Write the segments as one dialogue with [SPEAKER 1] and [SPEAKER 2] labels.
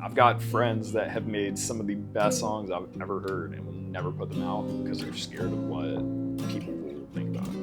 [SPEAKER 1] I've got friends that have made some of the best songs I've ever heard and will never put them out because they're scared of what people will think about it.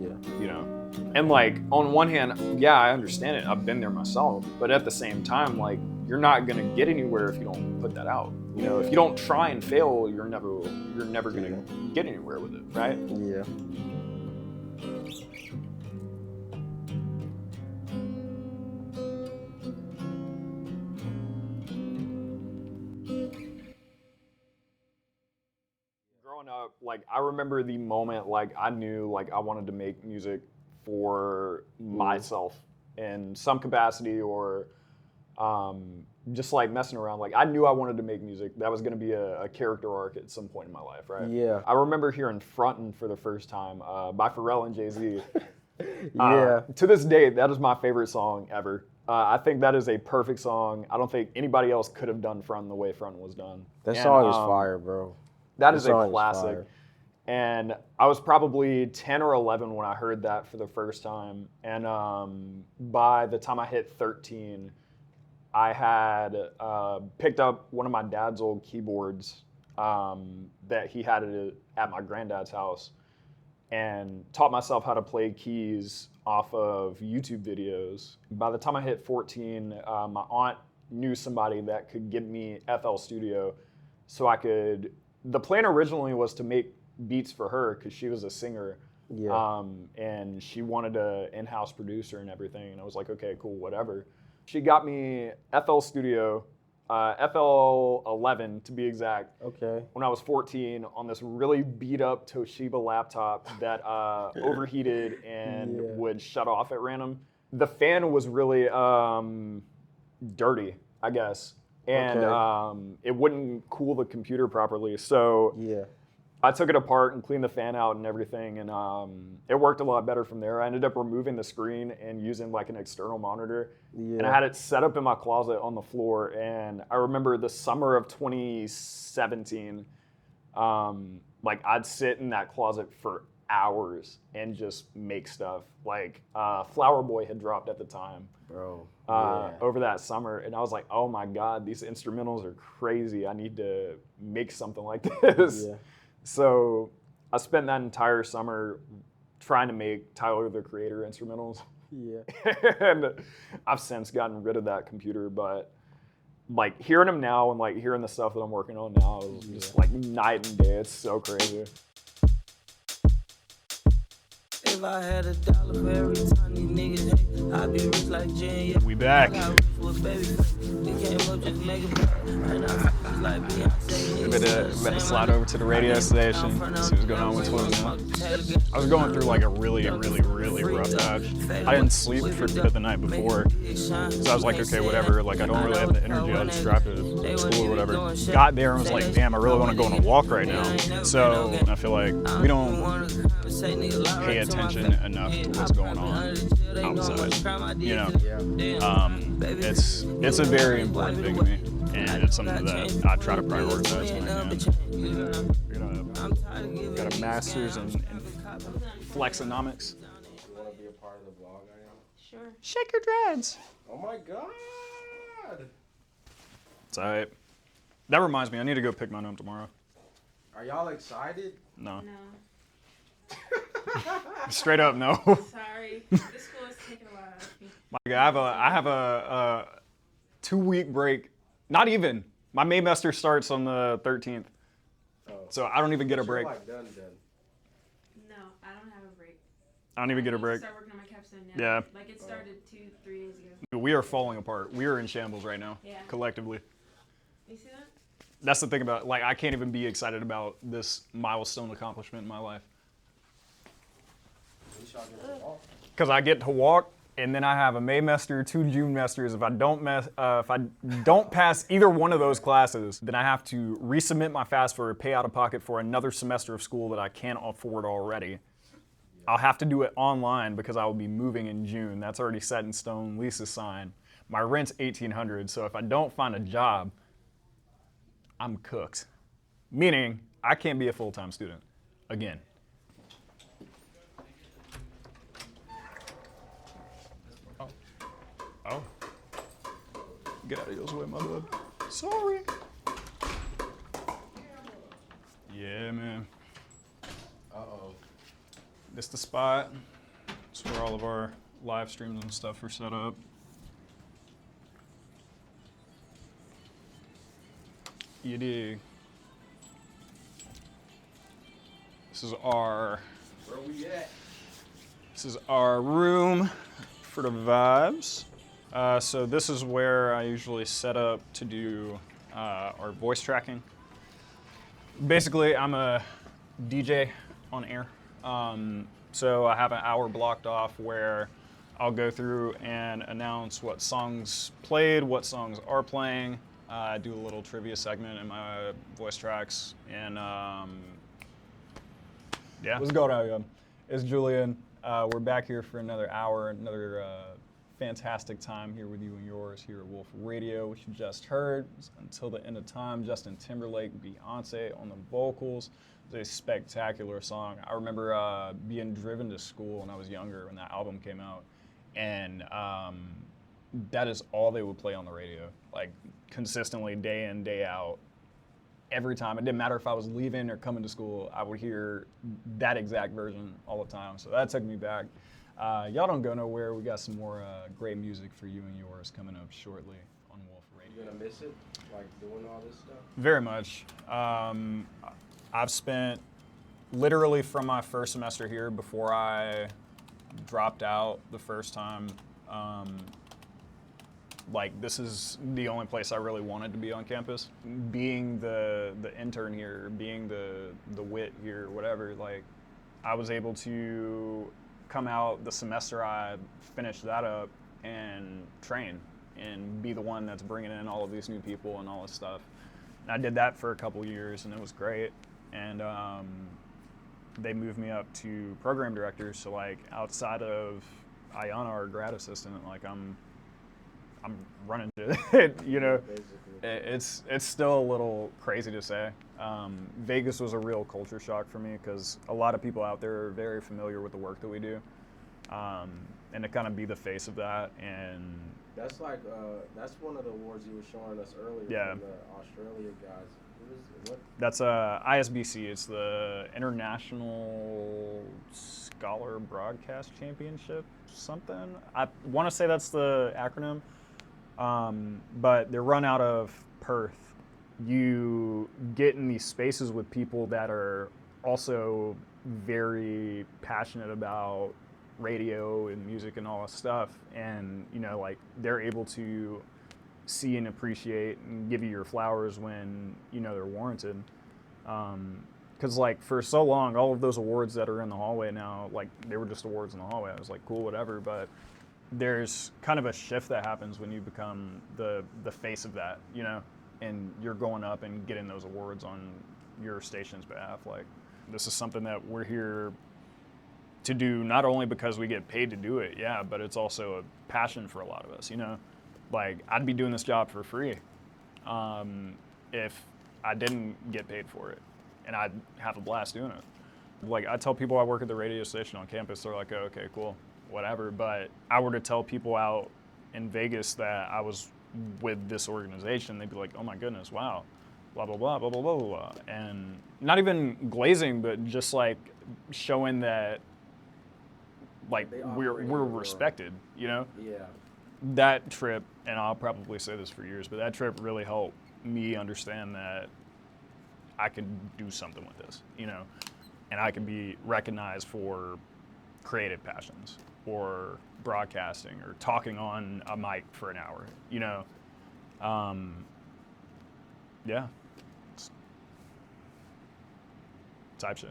[SPEAKER 2] Yeah.
[SPEAKER 1] You know? And like, on one hand, yeah, I understand it. I've been there myself. But at the same time, like, you're not gonna get anywhere if you don't put that out. You know, if you don't try and fail, you're never gonna get anywhere with it, right?
[SPEAKER 2] Yeah.
[SPEAKER 1] Growing up, like, I remember the moment, like, I knew, like, I wanted to make music for myself in some capacity, or just like messing around. Like, I knew I wanted to make music. That was going to be a character arc at some point in my life, right?
[SPEAKER 2] Yeah.
[SPEAKER 1] I remember hearing Frontin' for the first time by Pharrell and Jay-Z.
[SPEAKER 2] Yeah.
[SPEAKER 1] To this day, that is my favorite song ever. I think that is a perfect song. I don't think anybody else could have done Frontin' the way Frontin' was done.
[SPEAKER 2] That song is fire, bro.
[SPEAKER 1] That is a classic. And I was probably 10 or 11 when I heard that for the first time. And by the time I hit 13, I had picked up one of my dad's old keyboards that he had at my granddad's house, and taught myself how to play keys off of YouTube videos. By the time I hit 14, my aunt knew somebody that could give me FL Studio so I could... The plan originally was to make beats for her because she was a singer.
[SPEAKER 2] Yeah.
[SPEAKER 1] And she wanted an in-house producer and everything. And I was like, okay, cool, whatever. She got me FL Studio, FL 11 to be exact.
[SPEAKER 2] Okay.
[SPEAKER 1] When I was 14 on this really beat up Toshiba laptop that overheated and would shut off at random. The fan was really dirty, I guess. And it wouldn't cool the computer properly. So I took it apart and cleaned the fan out and everything, and it worked a lot better from there. I ended up removing the screen and using like an external monitor. And I had it set up in my closet on the floor. And I remember the summer of 2017, like, I'd sit in that closet for hours and just make stuff. Like, Flower Boy had dropped at the time.
[SPEAKER 2] Bro.
[SPEAKER 1] Over that summer, and I was like, oh my God, these instrumentals are crazy. I need to make something like this. So I spent that entire summer trying to make Tyler, the Creator instrumentals. And I've since gotten rid of that computer, but like, hearing them now and like hearing the stuff that I'm working on now is just like night and day. It's so crazy.
[SPEAKER 3] If I had $1 for every time these niggas hate, I'd be rich like Julian.
[SPEAKER 1] We back. Better slide over to the radio station, see what's going on with Twins now. I was going through like a really rough patch. I didn't sleep for the night before, so I was like, okay, whatever, like, I don't really have the energy, I'll just drive to school or whatever. Got there and was like, damn, I really want to go on a walk right now. So I feel like we don't pay attention enough to what's going on outside, you know? It's a very important thing to me, and it's something that I try to prioritize when I can. Got a master's in flexonomics.
[SPEAKER 2] You want to be a part of the vlog,
[SPEAKER 4] Sure.
[SPEAKER 1] Shake your dreads.
[SPEAKER 2] Oh my God.
[SPEAKER 1] It's all right. That reminds me, I need to go pick mine up tomorrow.
[SPEAKER 2] Are y'all excited?
[SPEAKER 1] No.
[SPEAKER 4] No.
[SPEAKER 1] Straight up, no.
[SPEAKER 4] Sorry. This school is taking a while out of me.
[SPEAKER 1] I have a 2-week break. Not even. My Maymester starts on the 13th. So I don't even get a break.
[SPEAKER 2] You're like done.
[SPEAKER 4] No, I don't have a break.
[SPEAKER 1] I don't even get a break.
[SPEAKER 4] Start working on my capstone now.
[SPEAKER 1] Yeah.
[SPEAKER 4] Like, it started 2-3 days ago.
[SPEAKER 1] We are falling apart. We are in shambles right now, collectively.
[SPEAKER 4] You see that?
[SPEAKER 1] That's the thing about, like, I can't even be excited about this milestone accomplishment in my life. Because I get to walk, and then I have a Maymester, 2 Junemesters. If I don't pass either one of those classes, then I have to resubmit my FAFSA, pay out of pocket for another semester of school that I can't afford already. I'll have to do it online because I will be moving in June. That's already set in stone. Lease is signed. My rent's $1,800. So if I don't find a job, I'm cooked. Meaning I can't be a full-time student again. Oh. Get out of your way, my bud.
[SPEAKER 5] Sorry. Yeah, man.
[SPEAKER 2] Uh-oh.
[SPEAKER 5] This the spot. It's where all of our live streams and stuff are set up. You dig? This is our
[SPEAKER 2] Where we at?
[SPEAKER 5] This is our room for the vibes. So this is where I usually set up to do our voice tracking. Basically, I'm a DJ on air. So I have an hour blocked off where I'll go through and announce what songs played, what songs are playing. I do a little trivia segment in my voice tracks. And yeah. What's going on, y'all? It's Julian. We're back here for another hour, another fantastic time here with you and yours here at Wolf Radio, which you just heard. Until the End of Time, Justin Timberlake, Beyonce on the vocals. It's a spectacular song. I remember being driven to school when I was younger when that album came out, and that is all they would play on the radio, like consistently, day in, day out. Every time. It didn't matter if I was leaving or coming to school, I would hear that exact version all the time. So that took me back. Y'all don't go nowhere. We got some more great music for you and yours coming up shortly on Wolf Radio.
[SPEAKER 2] You gonna miss it? Like doing all this stuff?
[SPEAKER 5] Very much. I've spent literally from my first semester here before I dropped out the first time, like this is the only place I really wanted to be on campus. Being the intern here, being the wit here, whatever, like I was able to come out the semester I finished that up and train and be the one that's bringing in all of these new people and all this stuff. And I did that for a couple years and it was great. And they moved me up to program director. So like outside of Ayana or grad assistant, like I'm running it, you know. It's still a little crazy to say. Vegas was a real culture shock for me because a lot of people out there are very familiar with the work that we do, and to kind of be the face of that. And
[SPEAKER 2] that's like that's one of the awards you were showing us earlier.
[SPEAKER 5] Yeah.
[SPEAKER 2] From the Australia guys. What?
[SPEAKER 5] That's ISBC. It's the International Scholar Broadcast Championship, something. I want to say that's the acronym. But they're run out of Perth. You get in these spaces with people that are also very passionate about radio and music and all that stuff. And, you know, like they're able to see and appreciate and give you your flowers when, you know, they're warranted. Because like for so long, all of those awards that are in the hallway now, like they were just awards in the hallway. I was like, cool, whatever. But there's kind of a shift that happens when you become the face of that, you know, and you're going up and getting those awards on your station's behalf. Like, this is something that we're here to do, not only because we get paid to do it, yeah, but it's also a passion for a lot of us, you know. Like, I'd be doing this job for free if I didn't get paid for it, and I'd have a blast doing it. Like, I tell people I work at the radio station on campus, they're like, oh, okay, cool. Whatever, but I were to tell people out in Vegas that I was with this organization, they'd be like, oh my goodness, wow, blah, blah, blah, blah, blah, blah, blah. And not even glazing, but just like showing that like we're respected, you know?
[SPEAKER 2] Yeah.
[SPEAKER 5] That trip, and I'll probably say this for years, but that trip really helped me understand that I could do something with this, you know? And I could be recognized for creative passions or broadcasting or talking on a mic for an hour, you know. Yeah. It's type shit.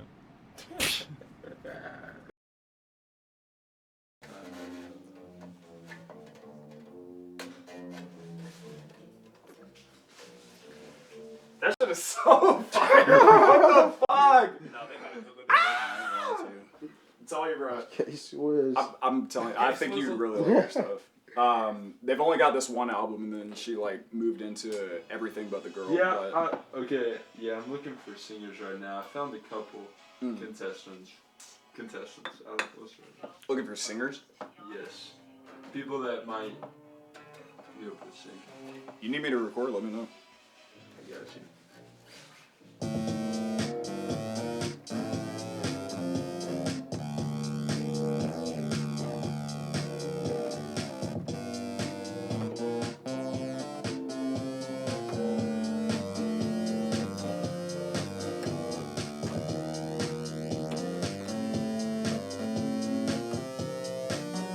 [SPEAKER 1] That shit is so fire. What the fuck? Tell you, bro.
[SPEAKER 2] Case Wiz.
[SPEAKER 1] I'm telling you, I think you really like your stuff. They've only got this one album, and then she like moved into Everything But the Girl.
[SPEAKER 6] Yeah. Okay. Yeah, I'm looking for singers right now. I found a couple contestants. I don't know what's right now.
[SPEAKER 1] Looking for singers?
[SPEAKER 6] Yes. People that might be able to sing.
[SPEAKER 1] You need me to record? Let me know.
[SPEAKER 6] got you.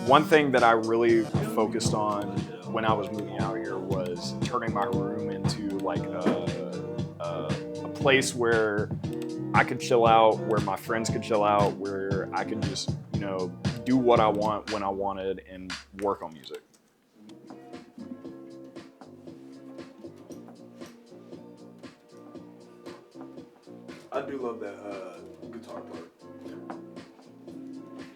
[SPEAKER 1] One thing that I really focused on when I was moving out here was turning my room into like a place where I could chill out, where my friends could chill out, where I could just, you know, do what I want when I wanted and work on music.
[SPEAKER 2] I do love that guitar part.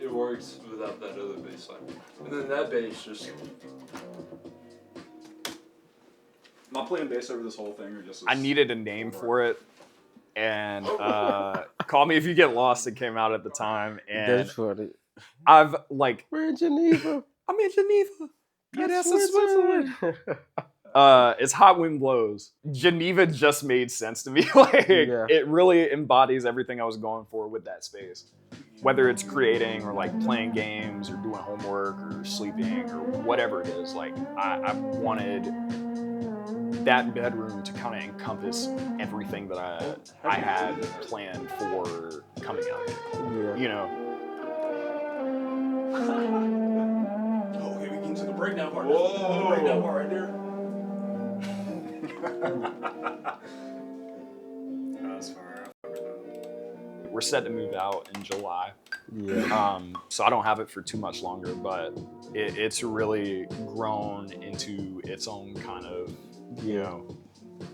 [SPEAKER 6] It works without that other bass line. And then that bass just...
[SPEAKER 5] Am I playing bass over this whole thing or just?
[SPEAKER 1] I needed a name for it, and Call Me If You Get Lost, it came out at the time, and
[SPEAKER 2] That's funny.
[SPEAKER 1] I've like,
[SPEAKER 2] We're in Geneva.
[SPEAKER 1] I'm in Geneva. Yeah, that's in
[SPEAKER 2] Switzerland.
[SPEAKER 1] It's Hot Wind Blows. Geneva just made sense to me. Like,
[SPEAKER 2] Yeah.
[SPEAKER 1] It really embodies everything I was going for with that space. Whether it's creating or like playing games or doing homework or sleeping or whatever it is, like I wanted that bedroom to kind of encompass everything that I had planned for coming out here.
[SPEAKER 2] Yeah.
[SPEAKER 1] You know,
[SPEAKER 5] Oh, okay, we get into the breakdown part.
[SPEAKER 6] Whoa.
[SPEAKER 5] Breakdown part right there. That's far.
[SPEAKER 1] we're set to move out in July.
[SPEAKER 2] Yeah.
[SPEAKER 1] So I don't have it for too much longer, but it's really grown into its own kind of, you know,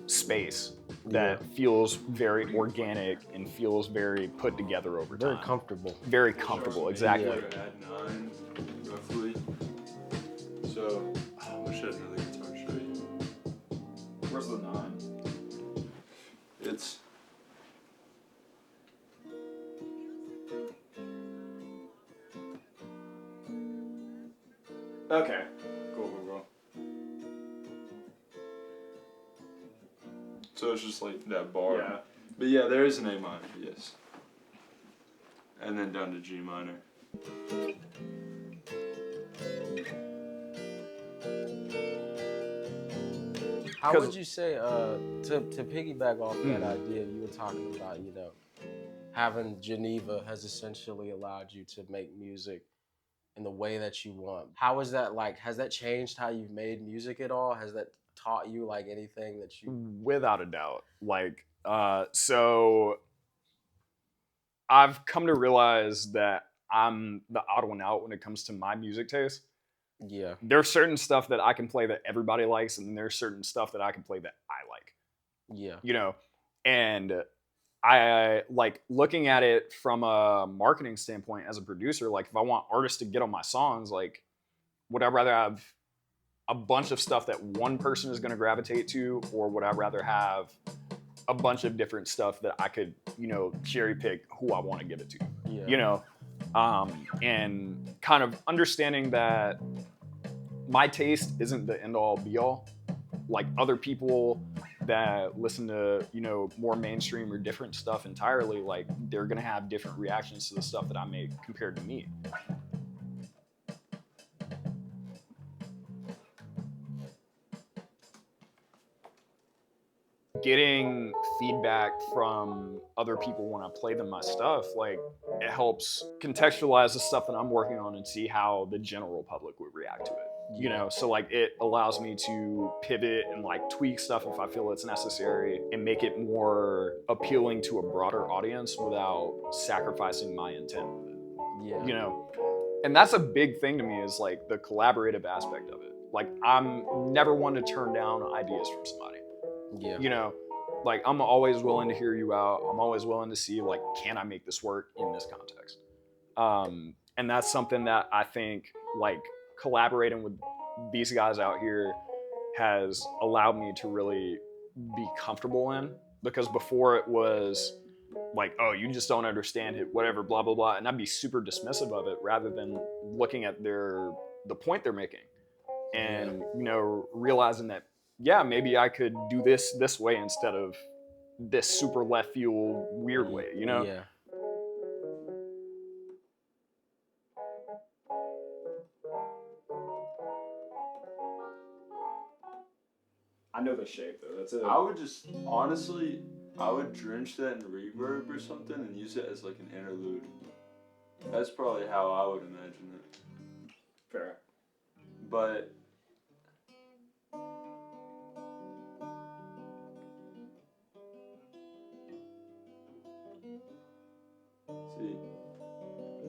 [SPEAKER 1] space that feels very organic and feels very put together over time.
[SPEAKER 2] Very comfortable.
[SPEAKER 1] Very comfortable, exactly.
[SPEAKER 6] We're at 9, roughly. So, I wish I had another guitar to show you.
[SPEAKER 5] Where's the 9?
[SPEAKER 6] It's...
[SPEAKER 5] Okay. Cool.
[SPEAKER 6] So it's just like that bar.
[SPEAKER 5] Yeah.
[SPEAKER 6] But yeah, there is an A minor, yes. And then down to G minor.
[SPEAKER 2] How would you say, to piggyback off that idea you were talking about, you know, having Geneva has essentially allowed you to make music in the way that you want. How is that like, has that changed how you've made music at all? Has that taught you like anything that you...
[SPEAKER 1] Without a doubt. Like, so I've come to realize that I'm the odd one out when it comes to my music taste.
[SPEAKER 2] Yeah.
[SPEAKER 1] There's certain stuff that I can play that everybody likes, and then there's certain stuff that I can play that I like.
[SPEAKER 2] Yeah.
[SPEAKER 1] You know, and I like looking at it from a marketing standpoint as a producer. Like, if I want artists to get on my songs, like, would I rather have a bunch of stuff that one person is going to gravitate to, or would I rather have a bunch of different stuff that I could, you know, cherry pick who I want to give it to?
[SPEAKER 2] Yeah.
[SPEAKER 1] You know, and kind of understanding that my taste isn't the end all be all. Like, other people that listen to, you know, more mainstream or different stuff entirely, like, they're gonna have different reactions to the stuff that I make compared to me. Getting feedback from other people when I play them my stuff, like, it helps contextualize the stuff that I'm working on and see how the general public would react to it. You know, so like it allows me to pivot and like tweak stuff if I feel it's necessary and make it more appealing to a broader audience without sacrificing my intent with it.
[SPEAKER 2] Yeah.
[SPEAKER 1] You know, and that's a big thing to me, is like the collaborative aspect of it. Like, I'm never one to turn down ideas from somebody.
[SPEAKER 2] Yeah.
[SPEAKER 1] You know, like, I'm always willing to hear you out. I'm always willing to see, like, can I make this work in this context? And that's something that I think, like, collaborating with these guys out here has allowed me to really be comfortable in, because before it was like, oh, you just don't understand it, whatever, blah, blah, blah. And I'd be super dismissive of it rather than looking at the point they're making and, you know, realizing that yeah, maybe I could do this way instead of this super left field weird way, you know?
[SPEAKER 2] Yeah.
[SPEAKER 1] I know the shape though. That's it.
[SPEAKER 6] I would just honestly, I would drench that in reverb or something and use it as like an interlude. That's probably how I would imagine it.
[SPEAKER 1] Fair.
[SPEAKER 6] But see,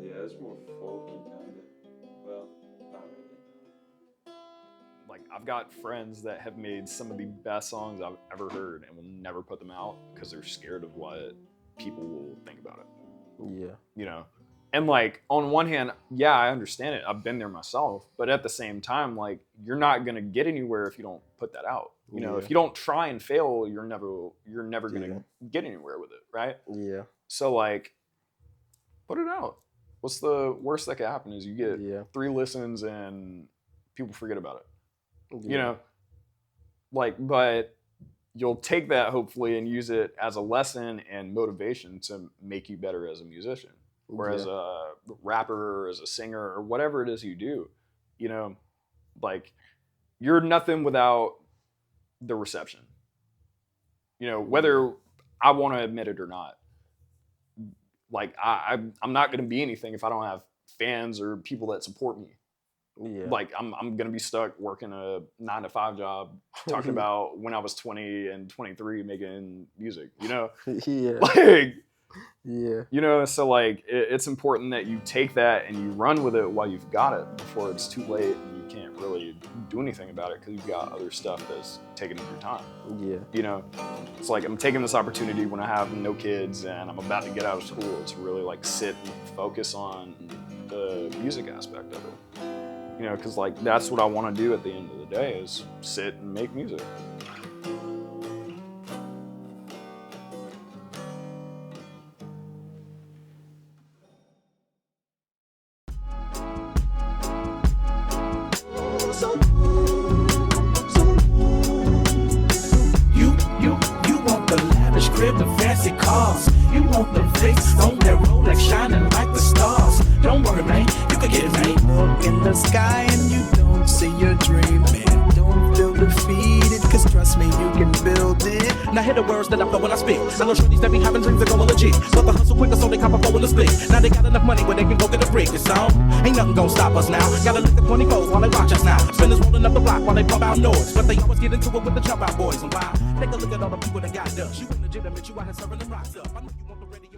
[SPEAKER 6] yeah, it's more folky kind of. Well, not really.
[SPEAKER 1] Like, I've got friends that have made some of the best songs I've ever heard and will never put them out because they're scared of what people will think about it.
[SPEAKER 2] Yeah.
[SPEAKER 1] You know? And like, on one hand, yeah, I understand it. I've been there myself. But at the same time, like, you're not going to get anywhere if you don't put that out. You know, if you don't try and fail, you're never going to get anywhere with it, right?
[SPEAKER 2] Yeah.
[SPEAKER 1] So like, put it out. What's the worst that could happen is you get 3 listens and people forget about it.
[SPEAKER 2] Yeah.
[SPEAKER 1] You know, like, but you'll take that hopefully and use it as a lesson and motivation to make you better as a musician or as a rapper or as a singer or whatever it is you do. You know, like, you're nothing without the reception. You know, whether I want to admit it or not. Like, I'm not going to be anything if I don't have fans or people that support me.
[SPEAKER 2] Yeah.
[SPEAKER 1] Like, I'm going to be stuck working a 9-to-5 job talking about when I was 20 and 23 making music, you know?
[SPEAKER 2] Yeah.
[SPEAKER 1] Like,
[SPEAKER 2] yeah.
[SPEAKER 1] you know, so like, it's important that you take that and you run with it while you've got it before it's too late and you can't really do anything about it because you've got other stuff that's taking up your time.
[SPEAKER 2] Yeah.
[SPEAKER 1] You know, it's like, I'm taking this opportunity when I have no kids and I'm about to get out of school to really like sit and focus on the music aspect of it. You know, because like, that's what I want to do at the end of the day is sit and make music.
[SPEAKER 3] You want the lavish crib, the fancy cars. You want the fix on that Rolex shining like the stars. Don't worry, man, you can get it, man. Look in the sky and you don't see your dream, man. Don't feel defeated, cause trust me, you can build it. Now hear the words that I flow when I speak. I know shorties that be having dreams that go legit, but the hustle quicker so they cop a flow in the split. Now they got enough money where they can go get a brick. It's on, ain't nothing gonna stop us now. Gotta look at 24s while they watch us now. Spinners rolling up the block while they pump out noise, but they always get into it with the jump out boys. And why? Take a look at all the people that got dust. You ain't legitimate, you out here serving them rocks up. I know you want the radio.